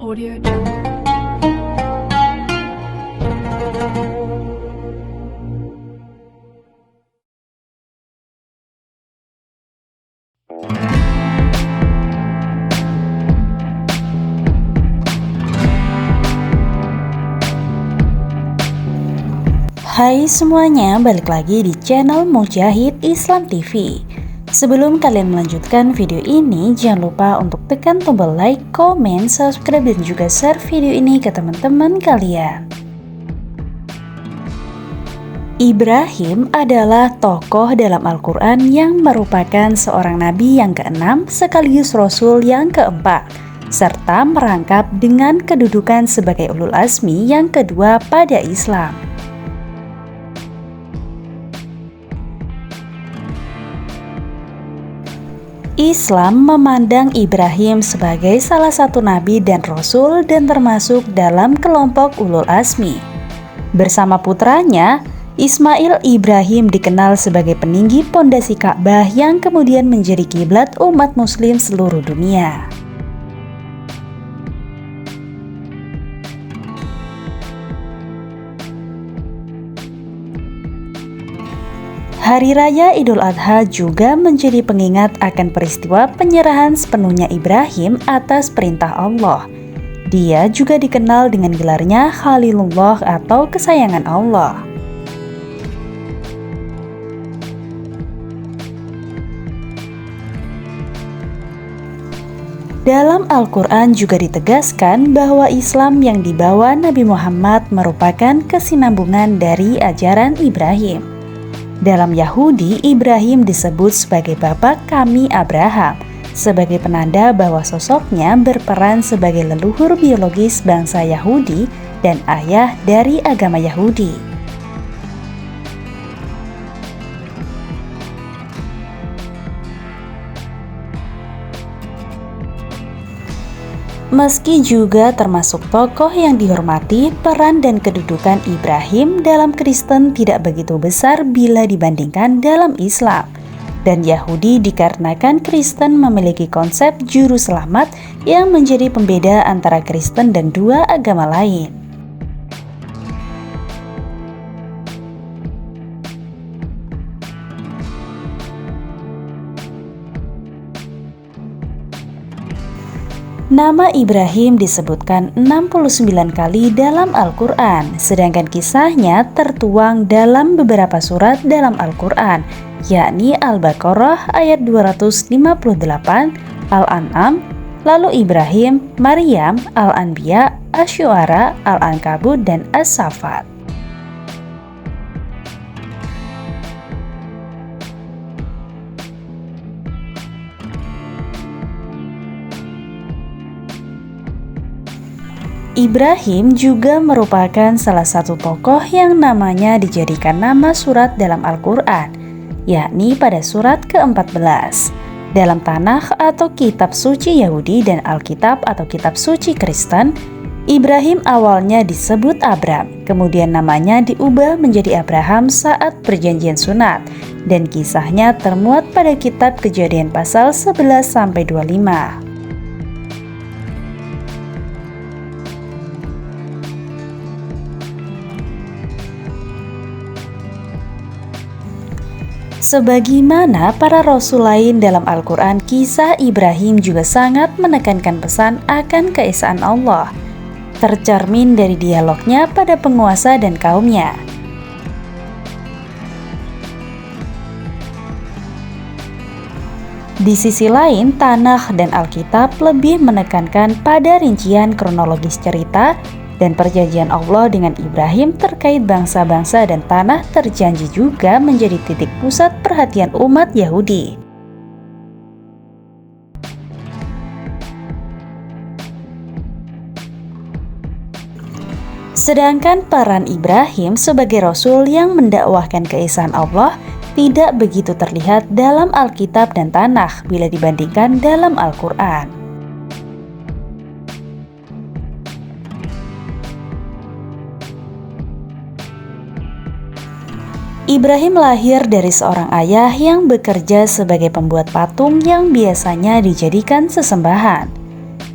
Audio Jungle. Hai semuanya, balik lagi di channel Mujahid Islam TV. Sebelum kalian melanjutkan video ini, jangan lupa untuk tekan tombol like, komen, subscribe, dan juga share video ini ke teman-teman kalian. Ibrahim adalah tokoh dalam Al-Quran yang merupakan seorang nabi yang keenam sekaligus rasul yang keempat, serta merangkap dengan kedudukan sebagai ulul azmi yang kedua pada Islam. Islam memandang Ibrahim sebagai salah satu nabi dan rasul dan termasuk dalam kelompok ulul azmi. Bersama putranya, Ismail, Ibrahim dikenal sebagai peninggi pondasi Ka'bah yang kemudian menjadi kiblat umat muslim seluruh dunia. Hari Raya Idul Adha juga menjadi pengingat akan peristiwa penyerahan sepenuhnya Ibrahim atas perintah Allah. Dia juga dikenal dengan gelarnya Khalilullah atau kesayangan Allah. Dalam Al-Quran juga ditegaskan bahwa Islam yang dibawa Nabi Muhammad merupakan kesinambungan dari ajaran Ibrahim. Dalam Yahudi, Ibrahim disebut sebagai bapak kami Abraham, sebagai penanda bahwa sosoknya berperan sebagai leluhur biologis bangsa Yahudi dan ayah dari agama Yahudi. Meski juga termasuk tokoh yang dihormati, peran dan kedudukan Ibrahim dalam Kristen tidak begitu besar bila dibandingkan dalam Islam. Dan Yahudi dikarenakan Kristen memiliki konsep juru selamat yang menjadi pembeda antara Kristen dan dua agama lain. Nama Ibrahim disebutkan 69 kali dalam Al-Quran, sedangkan kisahnya tertuang dalam beberapa surat dalam Al-Quran, yakni Al-Baqarah ayat 258, Al-An'am, lalu Ibrahim, Maryam, Al-Anbiya, Asy-Syu'ara, Al-Ankabut, dan As-Saffat. Ibrahim juga merupakan salah satu tokoh yang namanya dijadikan nama surat dalam Al-Quran, yakni pada surat ke-14. Dalam Tanakh atau kitab suci Yahudi dan Alkitab atau kitab suci Kristen, Ibrahim awalnya disebut Abram, kemudian namanya diubah menjadi Abraham saat perjanjian sunat, dan kisahnya termuat pada kitab Kejadian pasal 11-25. Sebagaimana para rasul lain dalam Al-Quran, kisah Ibrahim juga sangat menekankan pesan akan keesaan Allah, tercermin dari dialognya pada penguasa dan kaumnya. Di sisi lain, Tanakh dan Alkitab lebih menekankan pada rincian kronologis cerita dan perjanjian Allah dengan Ibrahim terkait bangsa-bangsa dan tanah terjanji juga menjadi titik pusat perhatian umat Yahudi. Sedangkan peran Ibrahim sebagai rasul yang mendakwahkan keesaan Allah tidak begitu terlihat dalam Alkitab dan Tanakh bila dibandingkan dalam Al-Quran. Ibrahim lahir dari seorang ayah yang bekerja sebagai pembuat patung yang biasanya dijadikan sesembahan.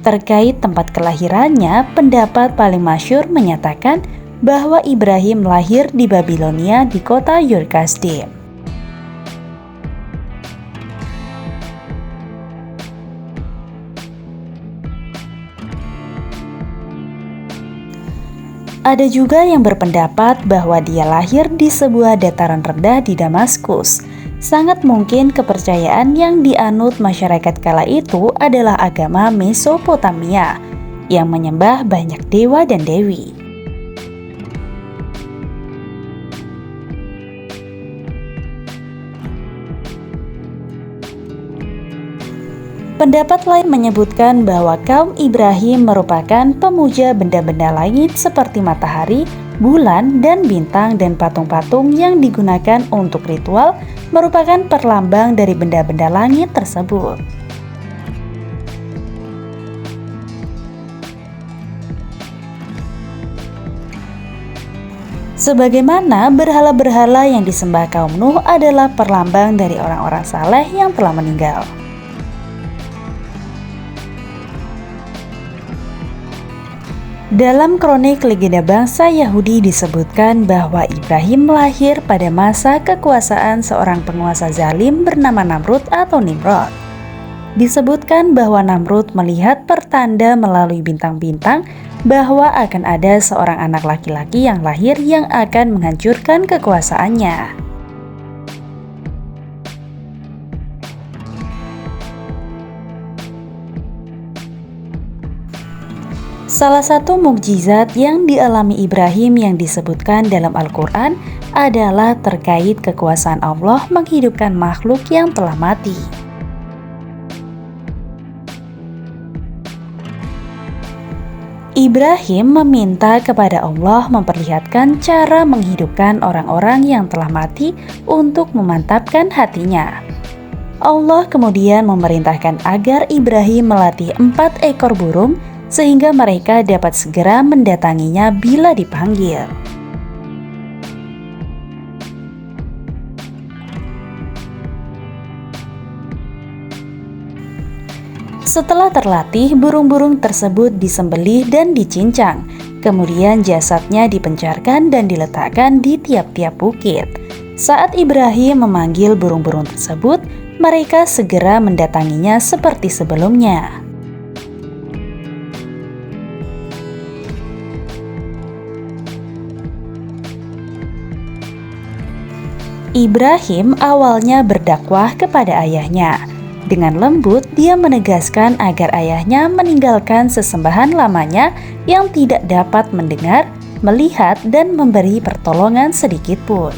Terkait tempat kelahirannya, pendapat paling masyhur menyatakan bahwa Ibrahim lahir di Babilonia di kota Ur-Kasdim. Ada juga yang berpendapat bahwa dia lahir di sebuah dataran rendah di Damaskus. Sangat mungkin kepercayaan yang dianut masyarakat kala itu adalah agama Mesopotamia yang menyembah banyak dewa dan dewi. Pendapat lain menyebutkan bahwa kaum Ibrahim merupakan pemuja benda-benda langit seperti matahari, bulan, dan bintang, dan patung-patung yang digunakan untuk ritual merupakan perlambang dari benda-benda langit tersebut. Sebagaimana berhala-berhala yang disembah kaum Nuh adalah perlambang dari orang-orang saleh yang telah meninggal. Dalam kronik legenda bangsa Yahudi disebutkan bahwa Ibrahim lahir pada masa kekuasaan seorang penguasa zalim bernama Namrud atau Nimrod. Disebutkan bahwa Namrud melihat pertanda melalui bintang-bintang bahwa akan ada seorang anak laki-laki yang lahir yang akan menghancurkan kekuasaannya. Salah satu mukjizat yang dialami Ibrahim yang disebutkan dalam Al-Quran adalah terkait kekuasaan Allah menghidupkan makhluk yang telah mati. Ibrahim meminta kepada Allah memperlihatkan cara menghidupkan orang-orang yang telah mati untuk memantapkan hatinya. Allah kemudian memerintahkan agar Ibrahim melatih 4 ekor burung sehingga mereka dapat segera mendatanginya bila dipanggil. Setelah terlatih, burung-burung tersebut disembelih dan dicincang. Kemudian jasadnya dipencarkan dan diletakkan di tiap-tiap bukit. Saat Ibrahim memanggil burung-burung tersebut, mereka segera mendatanginya seperti sebelumnya. Ibrahim awalnya berdakwah kepada ayahnya. Dengan lembut, dia menegaskan agar ayahnya meninggalkan sesembahan lamanya yang tidak dapat mendengar, melihat, dan memberi pertolongan sedikit pun.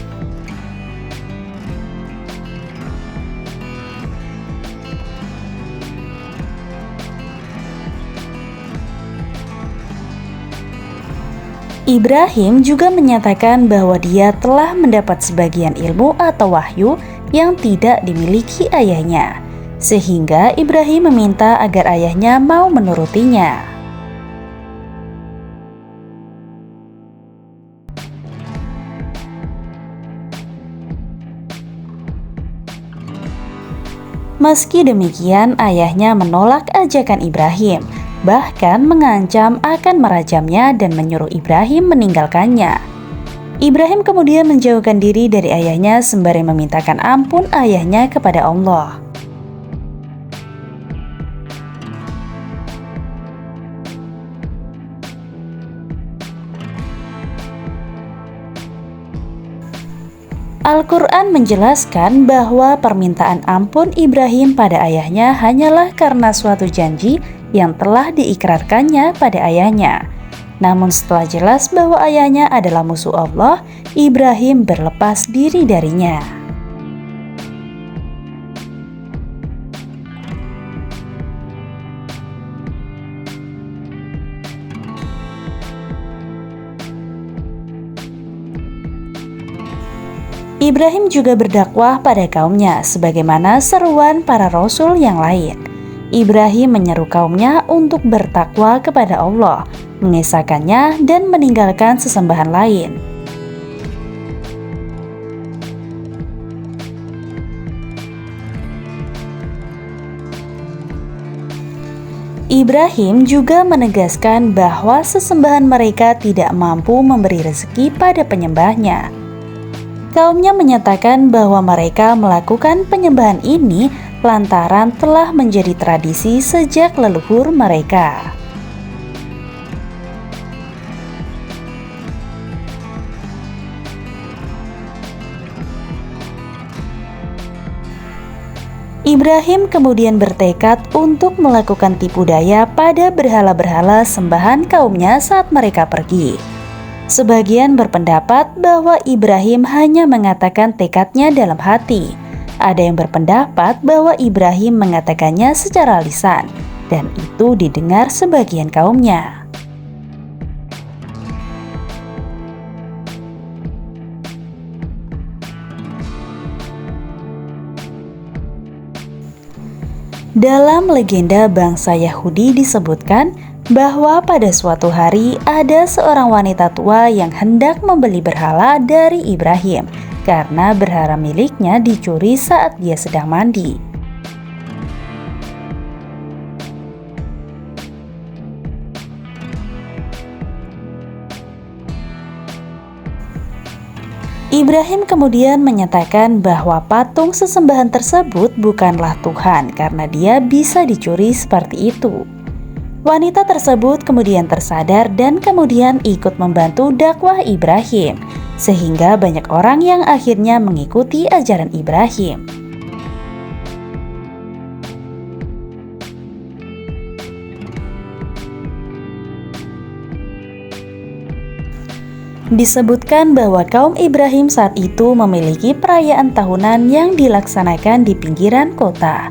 Ibrahim juga menyatakan bahwa dia telah mendapat sebagian ilmu atau wahyu yang tidak dimiliki ayahnya, sehingga Ibrahim meminta agar ayahnya mau menurutinya. Meski demikian, ayahnya menolak ajakan Ibrahim, bahkan mengancam akan merajamnya dan menyuruh Ibrahim meninggalkannya. Ibrahim kemudian menjauhkan diri dari ayahnya sembari memintakan ampun ayahnya kepada Allah. Al-Quran menjelaskan bahwa permintaan ampun Ibrahim pada ayahnya hanyalah karena suatu janji yang telah diikrarkannya pada ayahnya. Namun setelah jelas bahwa ayahnya adalah musuh Allah, Ibrahim berlepas diri darinya. Ibrahim juga berdakwah pada kaumnya sebagaimana seruan para rasul yang lain. Ibrahim menyeru kaumnya untuk bertakwa kepada Allah, mengesahkannya, dan meninggalkan sesembahan lain. Ibrahim juga menegaskan bahwa sesembahan mereka tidak mampu memberi rezeki pada penyembahnya. Kaumnya menyatakan bahwa mereka melakukan penyembahan ini lantaran telah menjadi tradisi sejak leluhur mereka. Ibrahim kemudian bertekad untuk melakukan tipu daya pada berhala-berhala sembahan kaumnya saat mereka pergi. Sebagian berpendapat bahwa Ibrahim hanya mengatakan tekadnya dalam hati. Ada yang berpendapat bahwa Ibrahim mengatakannya secara lisan, dan itu didengar sebagian kaumnya. Dalam legenda bangsa Yahudi disebutkan bahwa pada suatu hari ada seorang wanita tua yang hendak membeli berhala dari Ibrahim karena berhala miliknya dicuri saat dia sedang mandi. Ibrahim kemudian menyatakan bahwa patung sesembahan tersebut bukanlah Tuhan karena dia bisa dicuri seperti itu. Wanita tersebut kemudian tersadar dan kemudian ikut membantu dakwah Ibrahim, sehingga banyak orang yang akhirnya mengikuti ajaran Ibrahim. Disebutkan bahwa kaum Ibrahim saat itu memiliki perayaan tahunan yang dilaksanakan di pinggiran kota.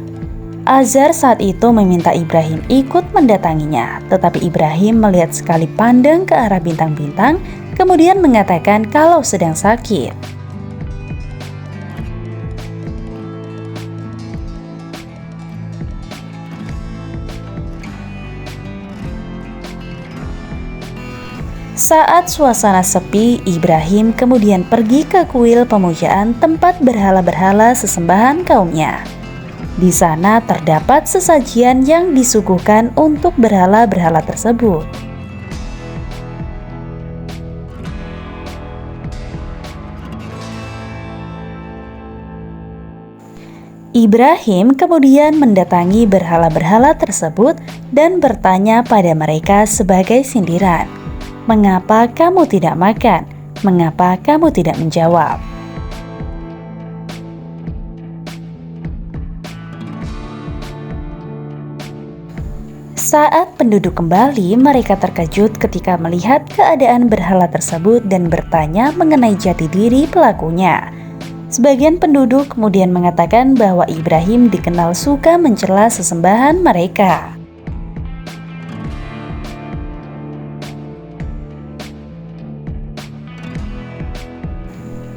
Azar saat itu meminta Ibrahim ikut mendatanginya, tetapi Ibrahim melihat sekali pandang ke arah bintang-bintang, kemudian mengatakan kalau sedang sakit. Saat suasana sepi, Ibrahim kemudian pergi ke kuil pemujaan tempat berhala-berhala sesembahan kaumnya. Di sana terdapat sesajian yang disuguhkan untuk berhala-berhala tersebut. Ibrahim kemudian mendatangi berhala-berhala tersebut dan bertanya pada mereka sebagai sindiran, "Mengapa kamu tidak makan? Mengapa kamu tidak menjawab?" Saat penduduk kembali, mereka terkejut ketika melihat keadaan berhala tersebut dan bertanya mengenai jati diri pelakunya. Sebagian penduduk kemudian mengatakan bahwa Ibrahim dikenal suka mencela sesembahan mereka.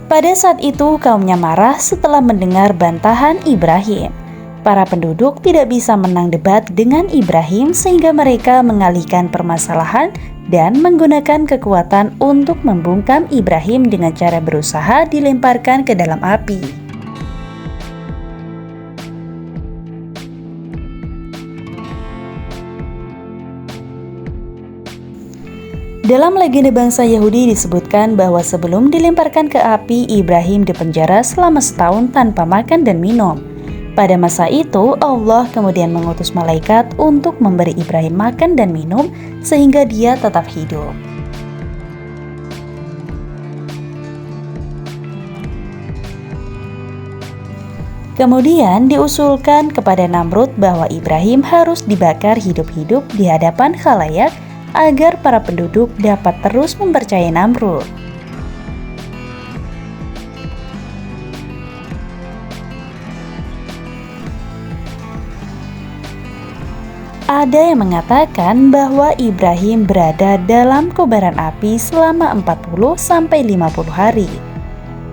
Pada saat itu kaumnya marah setelah mendengar bantahan Ibrahim. Para penduduk tidak bisa menang debat dengan Ibrahim sehingga mereka mengalihkan permasalahan dan menggunakan kekuatan untuk membungkam Ibrahim dengan cara berusaha dilemparkan ke dalam api. Dalam legenda bangsa Yahudi disebutkan bahwa sebelum dilemparkan ke api, Ibrahim dipenjara selama setahun tanpa makan dan minum. Pada masa itu, Allah kemudian mengutus malaikat untuk memberi Ibrahim makan dan minum sehingga dia tetap hidup. Kemudian diusulkan kepada Namrud bahwa Ibrahim harus dibakar hidup-hidup di hadapan khalayak agar para penduduk dapat terus mempercayai Namrud. Ada yang mengatakan bahwa Ibrahim berada dalam kobaran api selama 40-50 hari.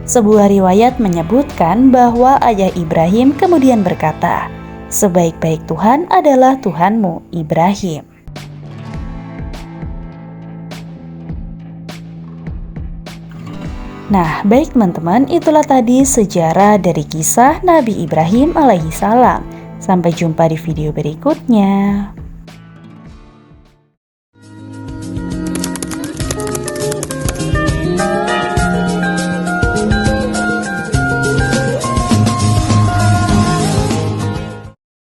Sebuah riwayat menyebutkan bahwa ayah Ibrahim kemudian berkata, "Sebaik-baik Tuhan adalah Tuhanmu, Ibrahim." Nah, baik teman-teman, itulah tadi sejarah dari kisah Nabi Ibrahim alaihissalam. Sampai jumpa di video berikutnya.